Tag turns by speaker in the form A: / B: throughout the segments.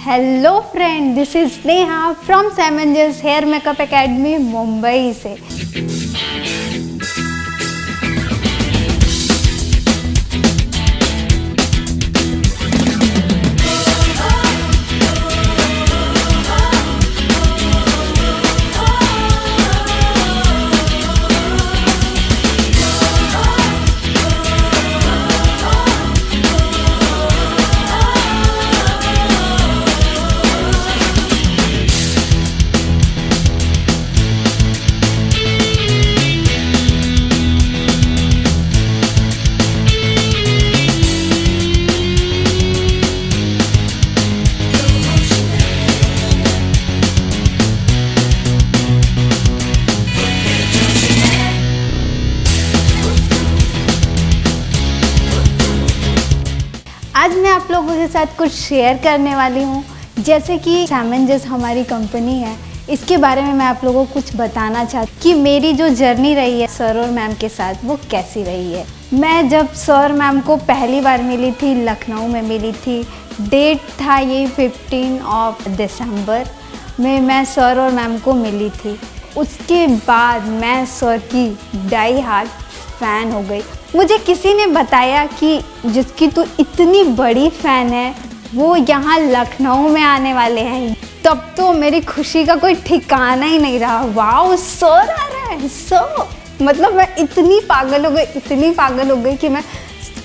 A: Hello friend, this is Sneha from Samanjas hair makeup academy Mumbai से। आज मैं आप लोगों के साथ कुछ शेयर करने वाली हूँ। जैसे कि सैमंजस हमारी कंपनी है, इसके बारे में मैं आप लोगों को कुछ बताना चाहती कि मेरी जो जर्नी रही है सर और मैम के साथ वो कैसी रही है। मैं जब सर मैम को पहली बार मिली थी, लखनऊ में मिली थी। डेट था ये 15 दिसंबर में मैं सर और मैम को मिली थी। उसके बाद मैं सर की डाई हार्ट फ़ैन हो गई। मुझे किसी ने बताया कि जिसकी तू इतनी बड़ी फ़ैन है वो यहाँ लखनऊ में आने वाले हैं। तब तो मेरी खुशी का कोई ठिकाना ही नहीं रहा। वाओ, सर आ रहा है सर। मतलब मैं इतनी पागल हो गई कि मैं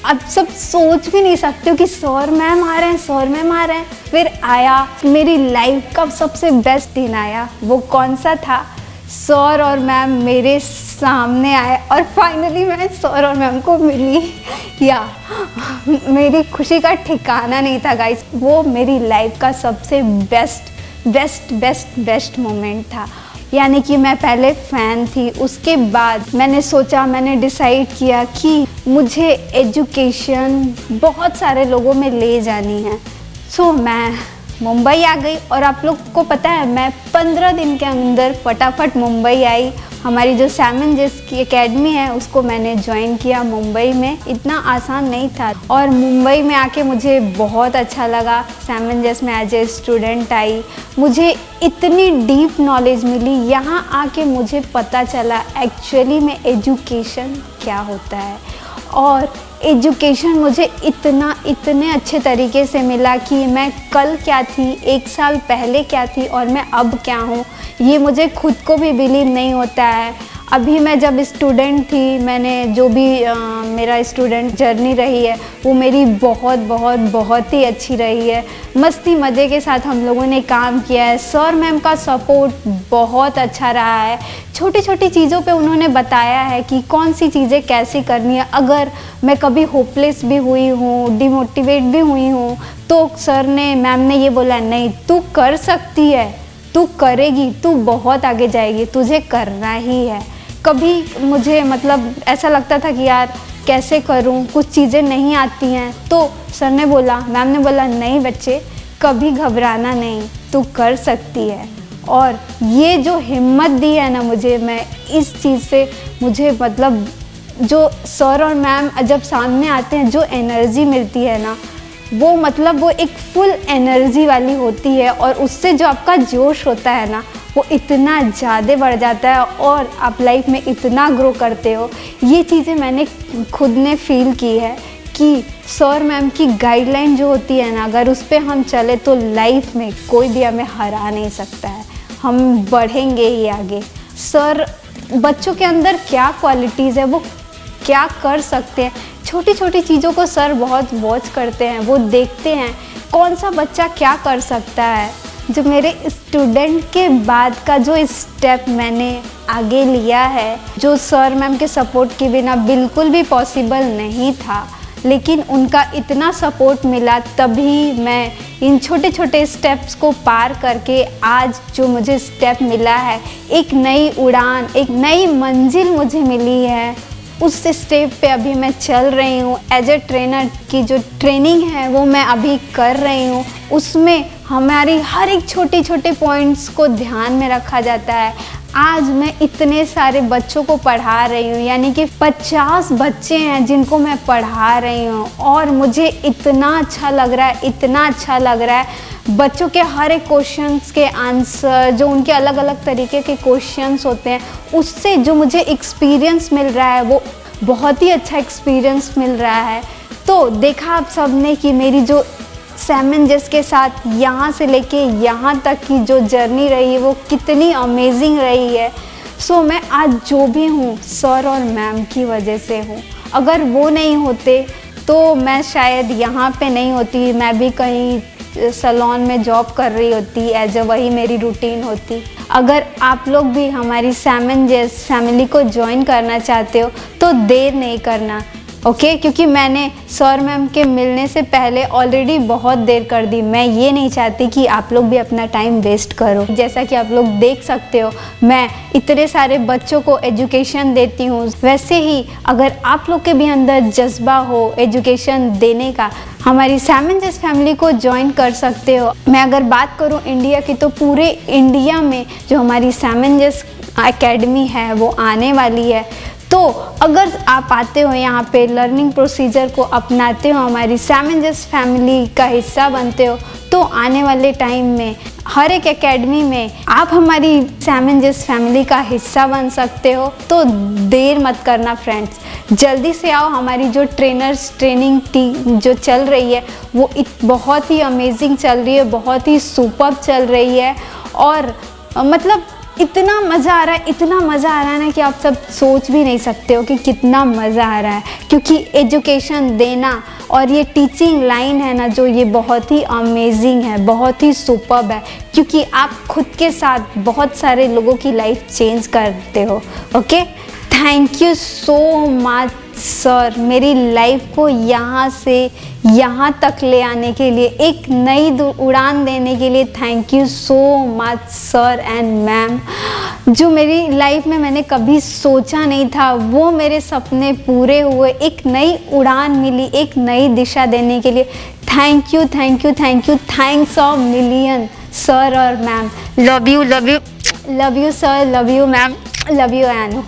A: अब सब सोच भी नहीं सकती हूँ कि सर मैम आ रहे हैं, सर मैम आ रहे हैं। फिर आया, मेरी लाइफ का सबसे बेस्ट दिन आया। वो कौन सा था? सर और मैम मेरे सामने आए और फाइनली मैं सर और मैम को मिली। या मेरी खुशी का ठिकाना नहीं था गाइस। वो मेरी लाइफ का सबसे बेस्ट मोमेंट था। यानी कि मैं पहले फ़ैन थी, उसके बाद मैंने सोचा, मैंने डिसाइड किया कि मुझे एजुकेशन बहुत सारे लोगों में ले जानी है। सो मैं मुंबई आ गई और आप लोग को पता है मैं 15 दिन के अंदर फटाफट मुंबई आई। हमारी जो सैमंजस की एकेडमी है उसको मैंने ज्वाइन किया मुंबई में। इतना आसान नहीं था और मुंबई में आके मुझे बहुत अच्छा लगा। सैमंजस में एज ए स्टूडेंट आई, मुझे इतनी डीप नॉलेज मिली। यहाँ आके मुझे पता चला एक्चुअली में एजुकेशन क्या होता है। और एजुकेशन मुझे इतने अच्छे तरीके से मिला कि मैं कल क्या थी, 1 साल पहले क्या थी और मैं अब क्या हूँ, ये मुझे खुद को भी बिलीव नहीं होता है। अभी मैं जब स्टूडेंट थी, मैंने जो भी मेरा स्टूडेंट जर्नी रही है वो मेरी बहुत ही अच्छी रही है। मस्ती मज़े के साथ हम लोगों ने काम किया है। सर मैम का सपोर्ट बहुत अच्छा रहा है। छोटी छोटी चीज़ों पे उन्होंने बताया है कि कौन सी चीज़ें कैसी करनी है। अगर मैं कभी होपलेस भी हुई हूँ, डिमोटिवेट भी हुई हूँ, तो सर ने, मैम ने ये बोला, नहीं तू कर सकती है, तू करेगी, तू बहुत आगे जाएगी, तुझे करना ही है। कभी मुझे मतलब ऐसा लगता था कि यार कैसे करूं, कुछ चीज़ें नहीं आती हैं, तो सर ने बोला, मैम ने बोला, नहीं बच्चे कभी घबराना नहीं, तू कर सकती है। और ये जो हिम्मत दी है ना मुझे, मैं इस चीज़ से मुझे मतलब जो सर और मैम जब सामने आते हैं जो एनर्जी मिलती है ना, वो मतलब वो एक फुल एनर्जी वाली होती है और उससे जो आपका जोश होता है ना वो इतना ज़्यादा बढ़ जाता है और आप लाइफ में इतना ग्रो करते हो। ये चीज़ें मैंने खुद ने फील की है कि सर मैम की गाइडलाइन जो होती है ना, अगर उस पर हम चले तो लाइफ में कोई भी हमें हरा नहीं सकता है, हम बढ़ेंगे ही आगे। सर बच्चों के अंदर क्या क्वालिटीज़ है, वो क्या कर सकते हैं, छोटी छोटी चीज़ों को सर बहुत वॉच करते हैं, वो देखते हैं कौन सा बच्चा क्या कर सकता है। जो मेरे स्टूडेंट के बाद का जो स्टेप मैंने आगे लिया है, जो सर मैम के सपोर्ट के बिना बिल्कुल भी पॉसिबल नहीं था, लेकिन उनका इतना सपोर्ट मिला तभी मैं इन छोटे छोटे स्टेप्स को पार करके आज जो मुझे स्टेप मिला है, एक नई उड़ान, एक नई मंजिल मुझे मिली है। उस स्टेप पे अभी मैं चल रही हूँ। एज ए ट्रेनर की जो ट्रेनिंग है वो मैं अभी कर रही हूँ। उसमें हमारी हर एक छोटे छोटे पॉइंट्स को ध्यान में रखा जाता है। आज मैं इतने सारे बच्चों को पढ़ा रही हूँ, यानी कि 50 बच्चे हैं जिनको मैं पढ़ा रही हूँ और मुझे इतना अच्छा लग रहा है, इतना अच्छा लग रहा है। बच्चों के हर एक क्वेश्चंस के आंसर, जो उनके अलग अलग तरीके के क्वेश्चंस होते हैं, उससे जो मुझे एक्सपीरियंस मिल रहा है वो बहुत ही अच्छा एक्सपीरियंस मिल रहा है। तो देखा आप सबने कि मेरी जो सैम एंड जेस के साथ यहाँ से लेके यहाँ तक की जो जर्नी रही है वो कितनी अमेजिंग रही है। सो मैं आज जो भी हूँ सर और मैम की वजह से हूँ। अगर वो नहीं होते तो मैं शायद यहाँ पे नहीं होती, मैं भी कहीं सैलून में जॉब कर रही होती, एज अ वही मेरी रूटीन होती। अगर आप लोग भी हमारी सैम एंड जेस फैमिली को ज्वाइन करना चाहते हो तो देर नहीं करना, ओके क्योंकि मैंने सर मैम के मिलने से पहले ऑलरेडी बहुत देर कर दी। मैं ये नहीं चाहती कि आप लोग भी अपना टाइम वेस्ट करो। जैसा कि आप लोग देख सकते हो मैं इतने सारे बच्चों को एजुकेशन देती हूँ, वैसे ही अगर आप लोग के भी अंदर जज्बा हो एजुकेशन देने का, हमारी सैम एंड जेस फैमिली को ज्वाइन कर सकते हो। मैं अगर बात करूँ इंडिया की तो पूरे इंडिया में जो हमारी सैम एंड जेस एकेडमी है वो आने वाली है। तो अगर आप आते हो यहाँ पे लर्निंग प्रोसीजर को अपनाते हो, हमारी सैम एंड जेस फैमिली का हिस्सा बनते हो, तो आने वाले टाइम में हर एक एकेडमी में आप हमारी सैम एंड जेस फैमिली का हिस्सा बन सकते हो। तो देर मत करना फ्रेंड्स, जल्दी से आओ। हमारी जो ट्रेनर्स ट्रेनिंग टीम जो चल रही है वो बहुत ही अमेजिंग चल रही है, बहुत ही सुपर्ब चल रही है। और मतलब इतना मज़ा आ रहा है, इतना मज़ा आ रहा है ना कि आप सब सोच भी नहीं सकते हो कि कितना मज़ा आ रहा है। क्योंकि एजुकेशन देना और ये टीचिंग लाइन है ना जो, ये बहुत ही अमेजिंग है, बहुत ही सुपर्ब है। क्योंकि आप खुद के साथ बहुत सारे लोगों की लाइफ चेंज करते हो। Okay, thank you so much sir, मेरी लाइफ को यहाँ से यहाँ तक ले आने के लिए, एक नई उड़ान देने के लिए thank you so much sir and ma'am. जो मेरी लाइफ में मैंने कभी सोचा नहीं था वो मेरे सपने पूरे हुए, एक नई उड़ान मिली, एक नई दिशा देने के लिए thank you thank you thank you, thanks of million sir और ma'am. Love you love you love you sir, love you ma'am, love you Inu.